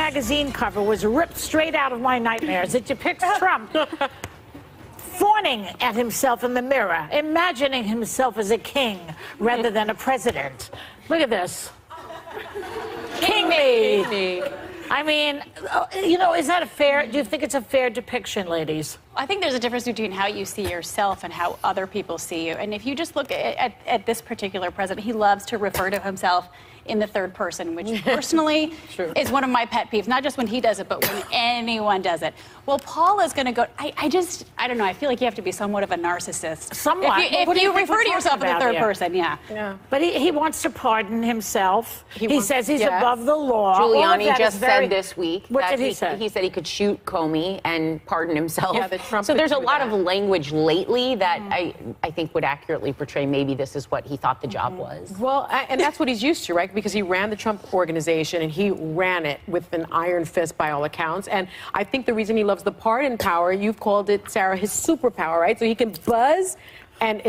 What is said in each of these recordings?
magazine cover was ripped straight out of my nightmares. It depicts Trump fawning at himself in the mirror, imagining himself as a king rather than a president. Look at this. King me. I mean, you know, is that a fair, do you think it's a fair depiction, ladies? I think there's a difference between how you see yourself and how other people see you. And if you just look at this particular president, he loves to refer to himself in the third person, which personally is one of my pet peeves, not just when he does it, but when anyone does it. Well, Paul is going to go, I don't know, I feel like you have to be somewhat of a narcissist. Somewhat. If you refer to yourself in the third person, yeah. But he wants to pardon himself. He says he's above the law. Giuliani just said this week what did he say? He said he could shoot Comey and pardon himself. Yeah, Trump so there's a lot of language lately that I think would accurately portray maybe this is what he thought the job was. Well, and that's what he's used to, right? Because he ran the Trump organization and he ran it with an iron fist by all accounts. And I think the reason he loves the pardon power, you've called it, Sarah, his superpower, right? So he can buzz and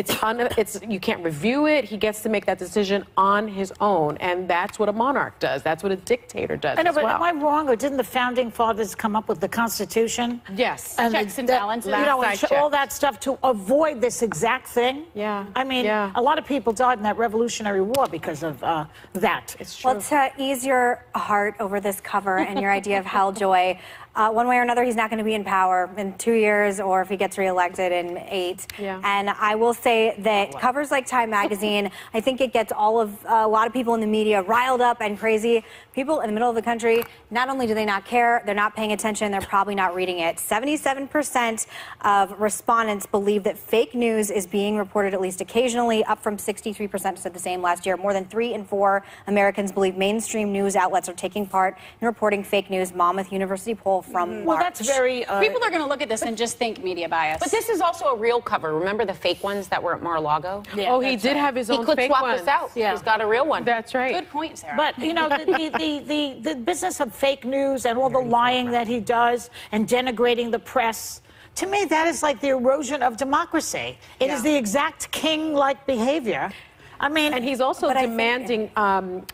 you can't review it. He gets to make that decision on his own. And that's what a monarch does. That's what a dictator does. I know, but am I wrong? Or didn't the founding fathers come up with the Constitution? Yes. And checks and balances. You know, all that stuff to avoid this exact thing. Yeah. I mean, a lot of people died in that Revolutionary War because of that. It's true. Well, to ease your heart over this cover and your idea of hell, Joy, one way or another, he's not going to be in power in 2 years or if he gets reelected in 8. Yeah. And I will say that covers like Time Magazine, I think it gets a lot of people in the media riled up and crazy. People in the middle of the country, not only do they not care, they're not paying attention, they're probably not reading it. 77% of respondents believe that fake news is being reported at least occasionally, up from 63% said the same last year. More than 3 in 4 Americans believe mainstream news outlets are taking part in reporting fake news. Monmouth University poll from March. Well, that's very... People are going to look at this and just think media bias. But this is also a real cover. Remember the fake ones that were at Mar-a-Lago? Yeah, oh, he did have his own fake He could swap ones. this out. Yeah. He's got a real one. That's right. Good point, Sarah. But, you know, the business of fake news and all the lying that he does and denigrating the press, to me, that is like the erosion of democracy. It is the exact king-like behavior. I mean... And he's also demanding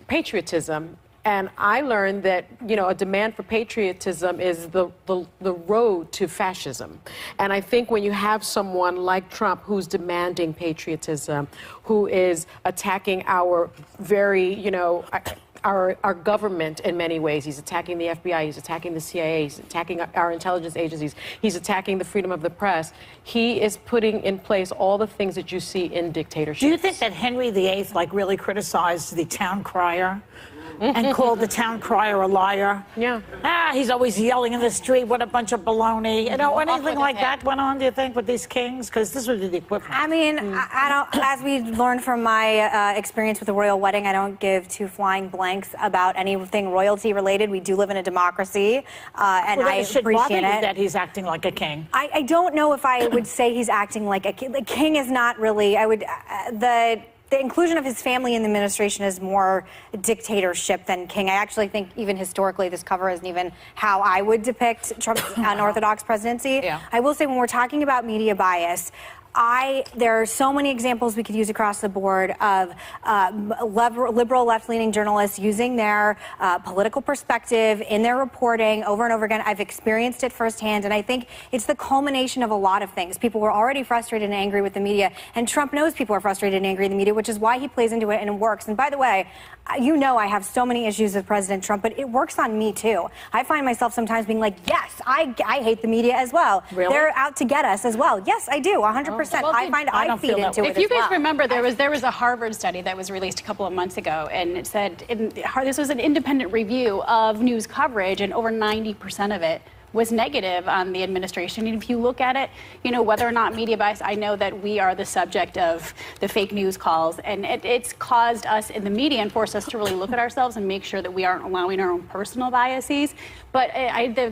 patriotism. And I learned that, you know, a demand for patriotism is the road to fascism. And I think when you have someone like Trump who's demanding patriotism, who is attacking our very, you know, our government in many ways. He's attacking the FBI, he's attacking the CIA, he's attacking our intelligence agencies, he's attacking the freedom of the press. He is putting in place all the things that you see in dictatorships. Do you think that Henry VIII, like, really criticized the town crier? And called the town crier a liar. Yeah. He's always yelling in the street, what a bunch of baloney. You know, anything like that went on, do you think, with these kings? Because this was the equipment. I mean, I don't, as we learned from my experience with the royal wedding, I don't give two flying blanks about anything royalty related. We do live in a democracy, and I appreciate it. That he's acting like a king. I don't know if I would say he's acting like a king. The king is not really, I would, the inclusion of his family in the administration is more dictatorship than king. I actually think even historically this cover isn't even how I would depict Trump's unorthodox presidency. Yeah. I will say when we're talking about media bias, there are so many examples we could use across the board of liberal left-leaning journalists using their political perspective in their reporting over and over again. I've experienced it firsthand, and I think it's the culmination of a lot of things. People were already frustrated and angry with the media, and Trump knows people are frustrated and angry in the media, which is why he plays into it and it works. And by the way, you know I have so many issues with President Trump, but it works on me too. I find myself sometimes being like, yes, I hate the media as well. Really? They're out to get us as well. Yes, I do, 100%. Well, I feed into it. If you guys remember, there was a Harvard study that was released a couple of months ago, and it said this was an independent review of news coverage, and over 90% of it was negative on the administration. And if you look at it, you know, whether or not media bias, I know that we are the subject of the fake news calls, and it's caused us in the media and forced us to really look at ourselves and make sure that we aren't allowing our own personal biases. But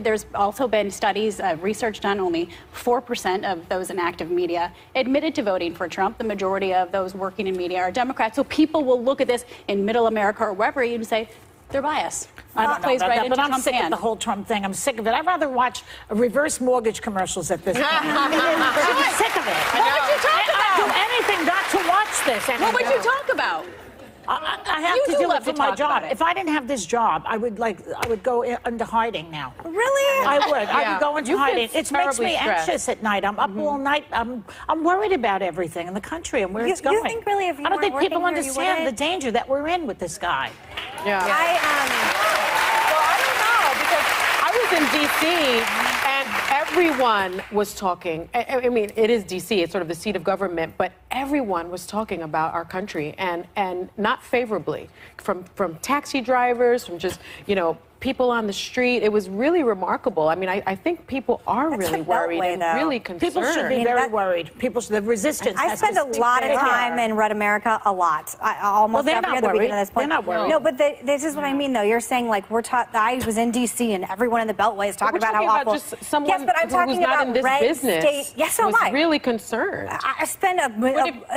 there's also been studies, research done, only 4% of those in active media admitted to voting for Trump. The majority of those working in media are Democrats. So people will look at this in middle America or wherever and say, they're biased. I don't know plays about right that, into but I'm Trump's sick hand. of the whole Trump thing. I'm sick of it. I'd rather watch reverse mortgage commercials at this point. I'm sick of it. What would you talk about? I'd do anything not to watch this. What would you talk about? I have You to do do love it for to my talk job. about it. If I didn't have this job, I would go into hiding now. Really? I would. I would go into You get hiding. It makes terribly me stressed. anxious at night. I'm up all night. I'm worried about everything in the country and where it's going. You think really if you I don't weren't think people working here, you understand the wouldn't? danger that we're in with this guy. Yeah. I Well, I don't know, because I was in D.C. and everyone was talking. I mean, it is D.C., it's sort of the seat of government, but everyone was talking about our country and not favorably. From taxi drivers, from just, people on the street. It was really remarkable. I mean, I think people are That's really the worried Beltway, and though. really concerned. People should be very worried. The resistance. I has spend to a lot of stick time together. in Red America, a lot. Almost they're every not other weekend worried. at this point. They're not worried. No, but this is what I mean, though. You're saying, like, we're taught. I was in D.C. and everyone in the Beltway is talking We're about how talking about awful. just someone yes, but I'm who's talking not about in this red business state. Yes, so was am I. really concerned. I spend a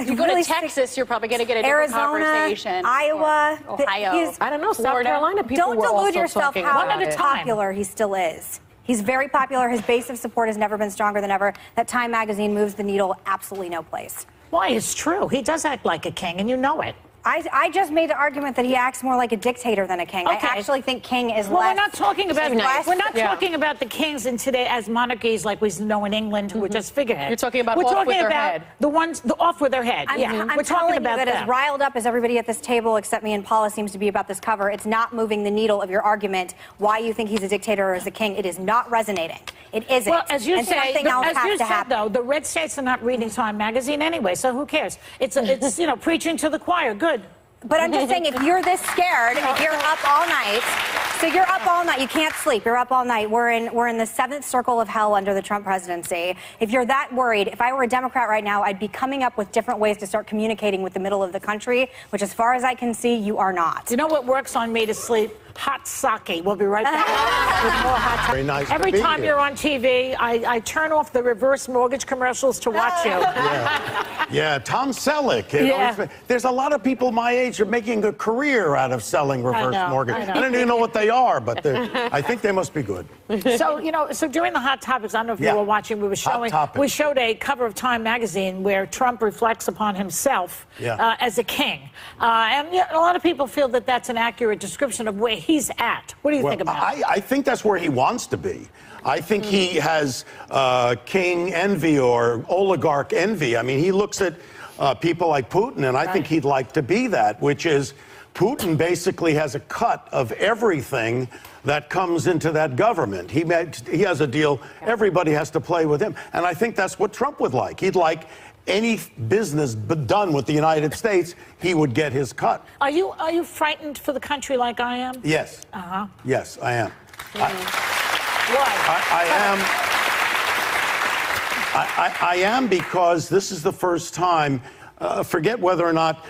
If you go really to Texas, you're probably going to get a different Arizona, conversation. Iowa, Or Ohio. I don't know, South Florida. Carolina people Don't were delude also yourself talking how about it. popular he still is. He's very popular. His base of support has never been stronger than ever. That Time magazine moves the needle absolutely no place. Why? It's true. He does act like a king, and you know it. I just made the argument that he acts more like a dictator than a king. Okay. I actually think king is Well, less. we're not talking about less- we're not Yeah. talking about the kings in today as monarchies like we know in England who were just figureheads. You're talking about we're off talking with their about head. the ones off with their head. I'm we're talking telling about you that them. as riled up as everybody at this table, except me and Paula, seems to be about this cover, it's not moving the needle of your argument why you think he's a dictator or is a king. It is not resonating. It isn't. Well, as you and say, something else as has you to said, happen. though, the red states are not reading Time magazine anyway, so who cares? It's preaching to the choir. Good. But I'm just saying, if you're this scared, if you're up all night, so you're up all night, you can't sleep, you're up all night. We're in the seventh circle of hell under the Trump presidency. If you're that worried, if I were a Democrat right now, I'd be coming up with different ways to start communicating with the middle of the country, which as far as I can see, you are not. You know what works on me to sleep? Hot sake. We'll be right back with more hot Very nice to Every be time here. you're on TV, I turn off the reverse mortgage commercials to watch you. Yeah, Tom Selleck. Yeah. There's a lot of people my age are making a career out of selling reverse know, mortgage. I know. I don't even know what they are, but I think they must be good. So during the Hot Topics, I don't know if Yeah. you were watching, we Topics. showed a cover of Time magazine where Trump reflects upon himself as a king. And a lot of people feel that that's an accurate description of where he's at. What do you think about it? I think that's where he wants to be. I think he has king envy or oligarch envy. I mean, he looks at people like Putin, and I think he'd like to be that, which is Putin basically has a cut of everything that comes into that government. He has a deal. Everybody has to play with him. And I think that's what Trump would like. He'd like any business done with the United States, he would get his cut. Are you frightened for the country like I am? Yes. Yes, I am. Why? I am because this is the first time, forget whether or not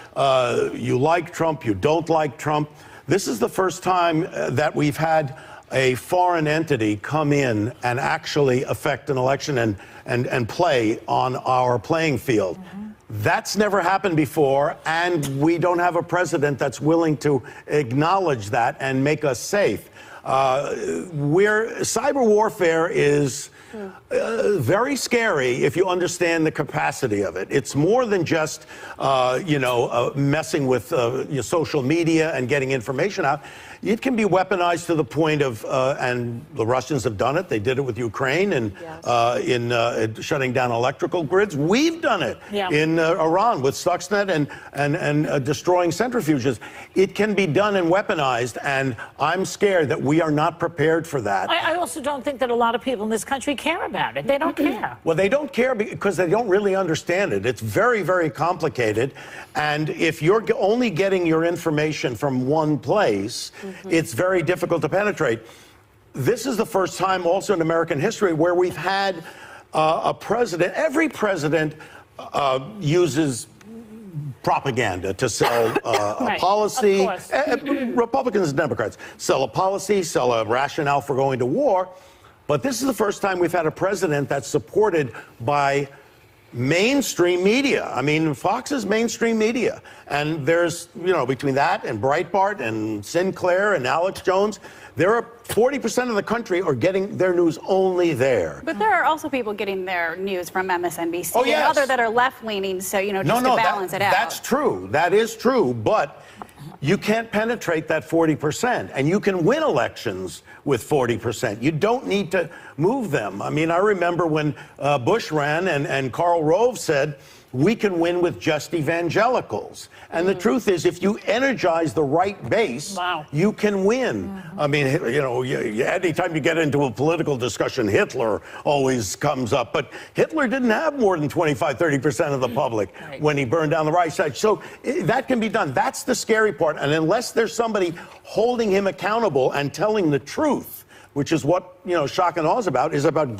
you like Trump, you don't like Trump. This is the first time that we've had a foreign entity come in and actually affect an election and play on our playing field. That's never happened before, and we don't have a president that's willing to acknowledge that and make us safe. Cyber warfare is very scary if you understand the capacity of it. It's more than just, messing with social media and getting information out. It can be weaponized to the point of, and the Russians have done it. They did it with Ukraine and in shutting down electrical grids. We've done it in Iran with Stuxnet and destroying centrifuges. It can be done and weaponized, and I'm scared that we are not prepared for that. I also don't think that a lot of people in this country care about it. They don't care. Well, they don't care because they don't really understand it. It's very, very complicated. And if you're only getting your information from one place, it's very difficult to penetrate. This is the first time also in American history where we've had a president. Every president uses propaganda to sell a policy. Of course. Republicans and Democrats sell a policy, sell a rationale for going to war. But this is the first time we've had a president that's supported by mainstream media. I mean, Fox is mainstream media. And there's, between that and Breitbart and Sinclair and Alex Jones, there are 40% of the country are getting their news only there. But there are also people getting their news from MSNBC Oh, yes. and other that are left-leaning, so, just to balance it out. That's true. That is true. But you can't penetrate that 40%, and you can win elections with 40%. You don't need to move them. I mean, I remember when Bush ran and Karl Rove said, we can win with just evangelicals. And the truth is, if you energize the right base, you can win. I mean, you know, anytime you get into a political discussion, Hitler always comes up. But Hitler didn't have more than 25, 30% of the public when he burned down the Reichstag. So that can be done. That's the scary part. And unless there's somebody holding him accountable and telling the truth, which is what, you know, Shock and Awe is about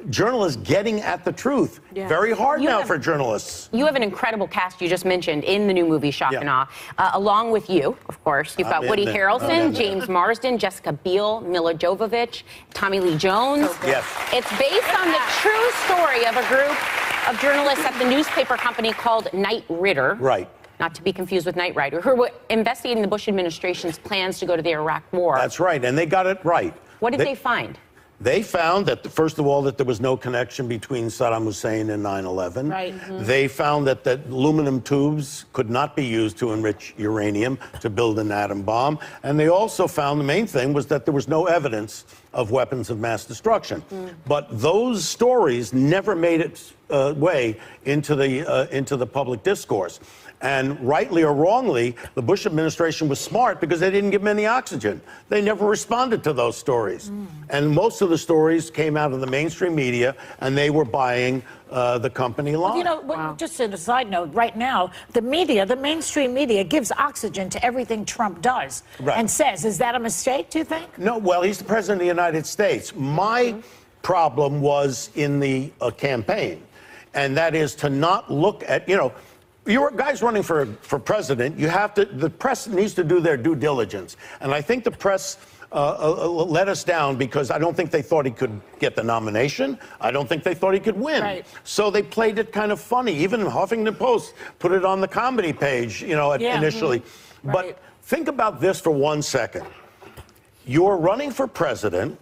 journalists getting at the truth. Yeah. Very hard now for journalists. You have an incredible cast you just mentioned in the new movie Shock and Awe, along with you, of course. You've got Woody Harrelson, James Marsden, Jessica Biel, Mila Jovovich, Tommy Lee Jones. Yes. It's based on the true story of a group of journalists at the newspaper company called Knight Ridder. Right. Not to be confused with Knight Rider, who were investigating the Bush administration's plans to go to the Iraq War. That's right, and they got it right. What did they find? They found that, first of all, that there was no connection between Saddam Hussein and 9/11. Right. They found that aluminum tubes could not be used to enrich uranium to build an atom bomb. And they also found the main thing was that there was no evidence of weapons of mass destruction. But those stories never made its way into the public discourse. And rightly or wrongly, the Bush administration was smart because they didn't give them any oxygen. They never responded to those stories. And most of the stories came out of the mainstream media, and they were buying the company line. Well, you know, just as a side note, right now, the media, the mainstream media, gives oxygen to everything Trump does and says. Is that a mistake, do you think? No, well, he's the president of the United States. My problem was in the campaign, and that is to not look at, you know, you're guys running for president. You have to. The press needs to do their due diligence, and I think the press let us down because I don't think they thought he could get the nomination. I don't think they thought he could win. Right. So they played it kind of funny. Even Huffington Post put it on the comedy page, you know, initially. But think about this for 1 second. You're running for president.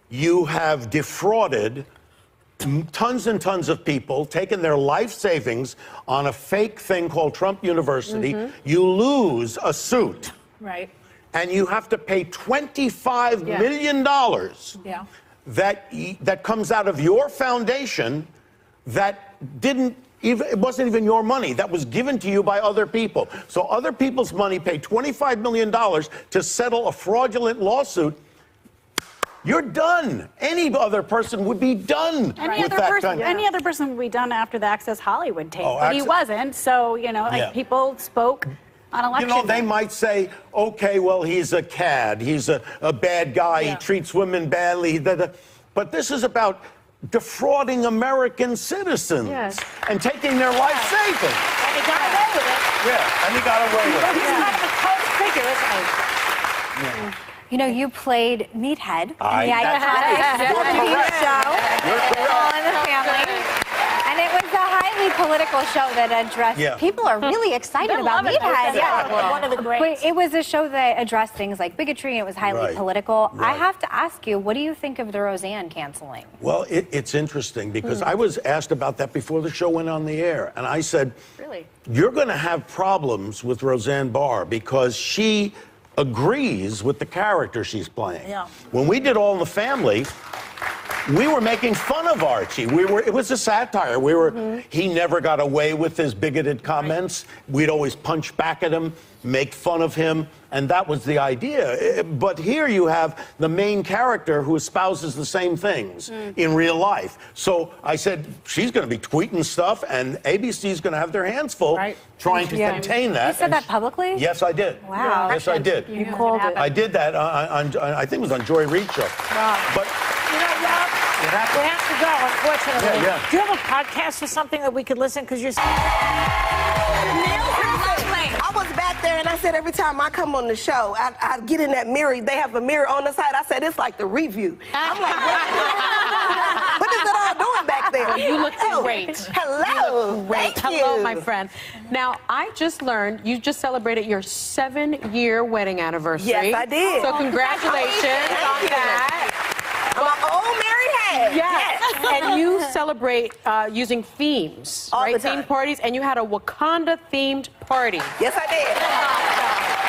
You have defrauded tons and tons of people, taken their life savings on a fake thing called Trump University. You lose a suit. Right. And you have to pay $25 million that comes out of your foundation that it wasn't even your money. That was given to you by other people. So other people's money paid $25 million to settle a fraudulent lawsuit. You're done. Any other person would be done with that kind of... Any other person would be done after the Access Hollywood tape, but he wasn't. So, you know, like people spoke on election You know, they might say, okay, well, he's a cad. He's a bad guy. He treats women badly. But this is about defrauding American citizens and taking their life savings. And he got away with it. Yeah, and he got away with it. He's kind of a cult figure, isn't he? You know, you played Meathead in the that's iconic TV show, All in the Family. And it was a highly political show that addressed... People are really excited about Meathead. One of the greats. It was a show that addressed things like bigotry, and it was highly political. I have to ask you, what do you think of the Roseanne canceling? Well, it's interesting because I was asked about that before the show went on the air. And I said, you're going to have problems with Roseanne Barr because she agrees with the character she's playing. When we did All in the Family, we were making fun of Archie. It was a satire. He never got away with his bigoted comments. We'd always punch back at him, make fun of him, and that was the idea. But here you have the main character who espouses the same things in real life. So I said, she's going to be tweeting stuff, and ABC's going to have their hands full trying to contain that. You said that publicly? Yes, I did. Wow. Yes, I did. You called it. I did that on I think it was on Joy Reid show. But you know, Rob, we have to go, unfortunately. Do you have a podcast or something that we could listen? Because you're... I was back there and I said every time I come on the show, I get in that mirror. They have a mirror on the side. I said, it's like the review. I'm like, what is it all doing back there? You look great. Hello. Great. Hello, my friend. Now, I just learned you just celebrated your 7-year wedding anniversary. Yes, I did. So congratulations on that. My old married hat. Yes. And you celebrate using themes, All right? the time. Themed parties, and you had a Wakanda-themed party. Yes, I did.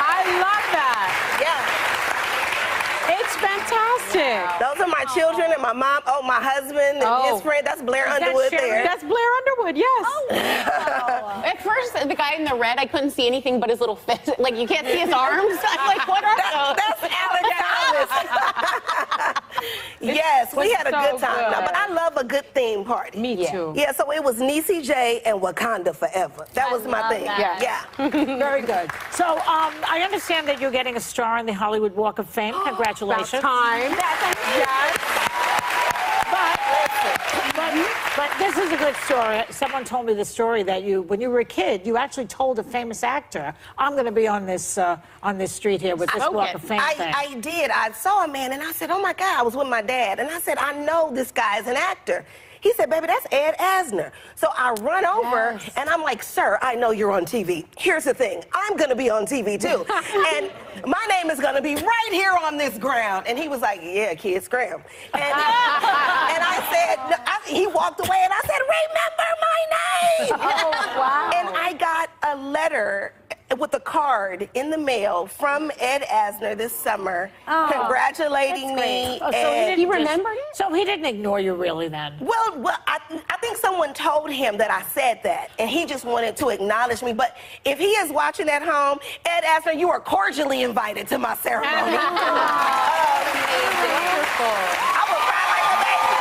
fantastic. Those are my children and my mom. Oh, my husband and his friend. That's Blair Underwood there. That's Blair Underwood, yes. At first, the guy in the red, I couldn't see anything but his little fist. Like, you can't see his arms. I'm like, what are those? That's Alex Thomas. Yes, we had a good time. No, but I love a good theme party. Me too. Yeah, so it was Niecy J and Wakanda Forever. That was my thing. that. Yeah. Very good. So I understand that you're getting a star on the Hollywood Walk of Fame. Congratulations. About time. Yes. But this is a good story. Someone told me the story that when you were a kid, you actually told a famous actor, "I'm going to be on this street here with this Walk of Fame thing." I did. I saw a man and I said, "Oh my God!" I was with my dad and I said, "I know this guy is an actor." He said, "Baby, that's Ed Asner." So I run over and I'm like, "Sir, I know you're on TV. Here's the thing. I'm going to be on TV too. And my name is going to be right here on this ground." And he was like, "Yeah, kid, scram." And I said, he walked away and I said, "Remember my name." Oh, wow. And I got a letter with a card in the mail from Ed Asner this summer, congratulating me. Oh, so and he remembered it? So he didn't ignore you really then? Well, I think someone told him that I said that, and he just wanted to acknowledge me. But if he is watching at home, Ed Asner, you are cordially invited to my ceremony. I will cry like a baby.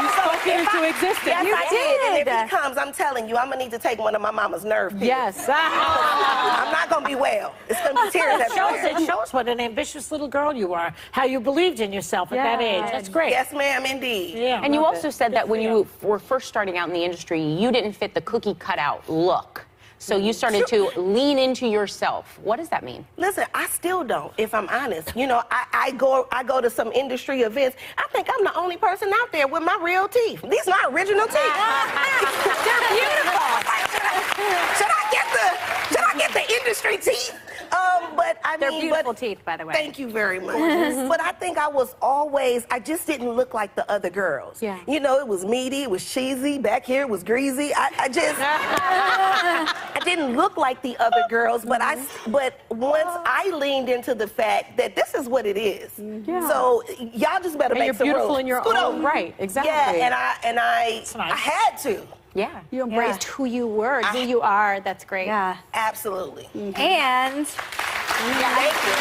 You spoke it into existence. Yes, You I did. And did. if he comes, I'm telling you, I'm going to need to take one of my mama's nerve pills. Yes. I'm not going to be well. It's going to be tears everywhere. It shows what an ambitious little girl you are, how you believed in yourself at that age. That's great. Yes, ma'am, indeed. Yeah. And you also said that when you were first starting out in the industry, you didn't fit the cookie cutout look. So you started to lean into yourself. What does that mean? Listen, I still don't, if I'm honest. You know, I go to some industry events. I think I'm the only person out there with my real teeth. These are my original teeth. They're beautiful. Should I get the industry teeth? But I They're mean, beautiful teeth, by the way. Thank you very much. But I think I just didn't look like the other girls. Yeah. You know, it was meaty, it was cheesy, back here it was greasy. I didn't look like the other girls, but once I leaned into the fact that this is what it is. Yeah. So y'all just better make You're some beautiful rules. in your Scoot own over. right. Exactly. Yeah, and I had to. Yeah. You embraced who you were, who you are. That's great. Yeah. Absolutely. And Thank you.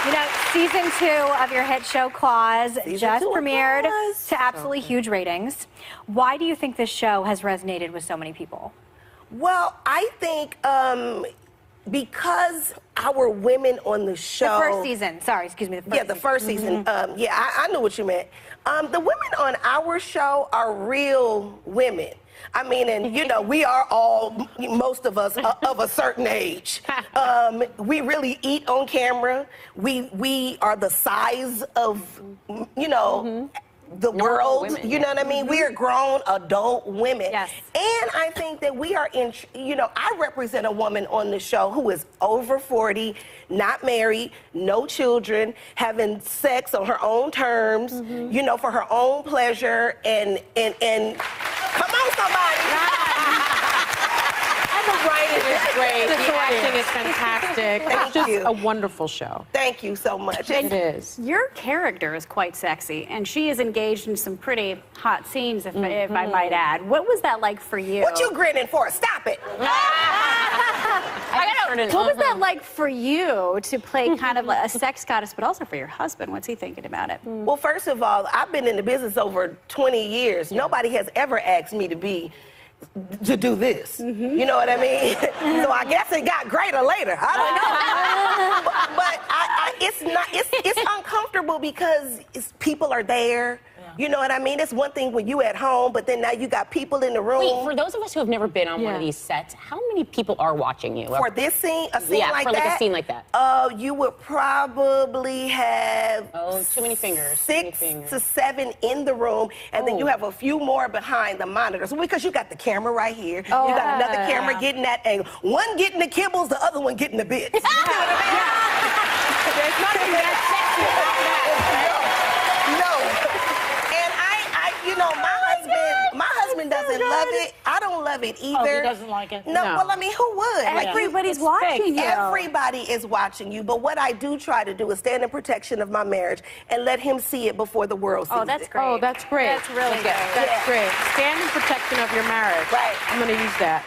you know, season 2 of your hit show Claws just 2 of premiered Claws. to absolutely huge ratings. Why do you think this show has resonated with so many people? Well, I think because our women on the show. The first season. Sorry, excuse me. The first season. I knew what you meant. The women on our show are real women. I mean, and you know, we are all, most of us, of a certain age. We really eat on camera. We are the size of, you know, the world. women, You know what I mean? We are grown adult women. Yes. And I think that we are I represent a woman on the show who is over 40, not married, no children, having sex on her own terms, you know, for her own pleasure, and come on, somebody. The writing is great. The acting is fantastic. It's just you. a wonderful show. Thank you so much. It is. Your character is quite sexy, and she is engaged in some pretty hot scenes, if I might add. What was that like for you? What you grinning for? Stop it. What was that like for you to play kind of like a sex goddess, but also for your husband? What's he thinking about it? Well, first of all, I've been in the business over 20 years. Nobody has ever asked me to do this. You know what I mean? So I guess it got greater later. I don't know. but it's uncomfortable because people are there. You know what I mean? It's one thing when you at home, but then now you got people in the room. Wait, for those of us who have never been on one of these sets, how many people are watching you? For this scene, a scene like for that? like a scene like that. You would probably have too many fingers. 6 to 7 in the room, and then you have a few more behind the monitors because you got the camera right here. You got another camera getting that angle. One getting the kibbles, the other one getting the bits. You know what I mean? There's nothing that sexy about that. No. And my husband doesn't love it. I I don't love it either. Oh, he doesn't like it? No, No. well, I mean, who would? Everybody's It's watching fake. you. Everybody is watching you, but what I do try to do is stand in protection of my marriage and let him see it before the world sees Oh, that's it. great. Oh, that's great. That's really good. That's Yeah. great. Stand in protection of your marriage. Right. I'm going to use that.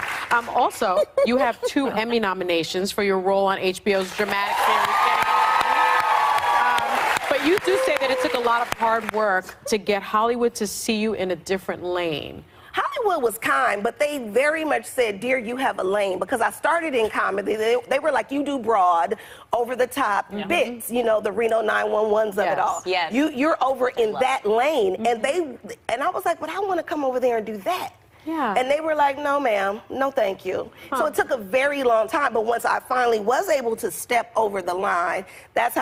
Also, you have 2 Emmy nominations for your role on HBO's dramatic series. But you do say that it took a lot of hard work to get Hollywood to see you in a different lane. Hollywood was kind, but they very much said, dear, you have a lane. Because I started in comedy. They were like, you do broad, over-the-top bits, you know, the Reno 911s of it all. Yes. You're over in that lane. And I was like, but I want to come over there and do that. Yeah. And they were like, no, ma'am, no, thank you. So it took a very long time, but once I finally was able to step over the line, that's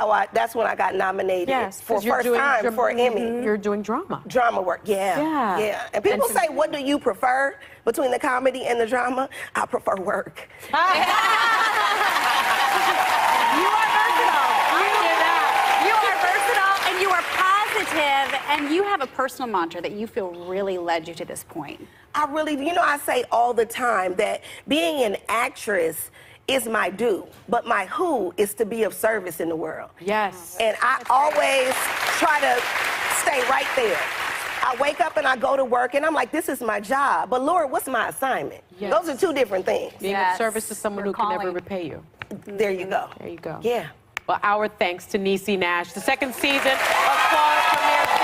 when I got nominated for 'cause you're first doing time for an Emmy. You're doing drama. Drama work, yeah. Yeah. And people say, what do you prefer between the comedy and the drama? I prefer work. You are versatile. You are versatile, and you are positive, and you have a personal mantra that you feel really led you to this point. I really, you know, I say all the time that being an actress is my do, but my who is to be of service in the world. Yes. And I always try to stay right there. I wake up and I go to work and I'm like, this is my job. But Lord, what's my assignment? Yes. Those are 2 different things. Being of Yes. service to someone Your who can never calling. repay you. There you go. There you go. Yeah. Well, our thanks to Niecy Nash. The 2nd season of Claws premieres